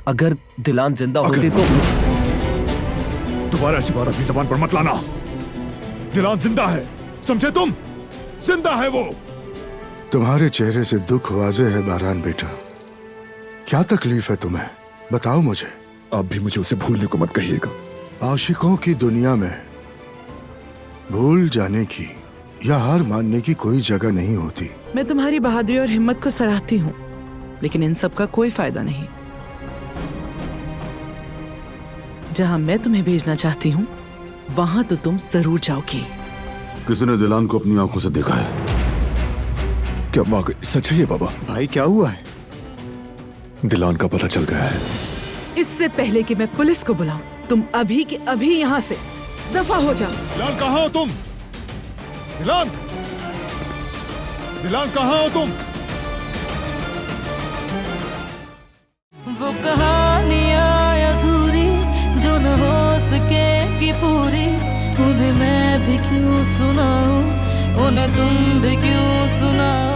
अगर दिलान जिंदा होते तो। दोबारा ऐसी बात अपनी जबान पर मत लाना। दिलान जिंदा है, समझे तुम? जिंदा है वो। तुम्हारे चेहरे से दुख वाज़े है बारान बेटा। क्या तकलीफ है तुम्हें, बताओ मुझे। आप भी मुझे उसे भूलने को मत कहिएगा। आशिकों की दुनिया में भूल जाने की या हार मानने की कोई जगह नहीं होती। मैं तुम्हारी बहादुरी और हिम्मत को सराहती हूँ, लेकिन इन सब का कोई फायदा नहीं। जहाँ मैं तुम्हें भेजना चाहती हूँ वहां तो तुम जरूर जाओगी। किसी ने दिलान को अपनी आंखों से देखा है? क्या वाकई सच है ये बाबा? भाई क्या हुआ है? दिलान का पता चल गया है। इससे पहले कि मैं पुलिस को बुलाऊं, तुम अभी के अभी यहाँ से दफा हो जाओ। दिलान कहाँ हो तुम? दिलान, दिलान कहाँ हो तुम? वो कहानियाँ अधूरी जो न हो सके कि पूरी, उन्हें मैं भी क्यों सुनाऊं, उन्हें तुम भी क्यों सुनाओ।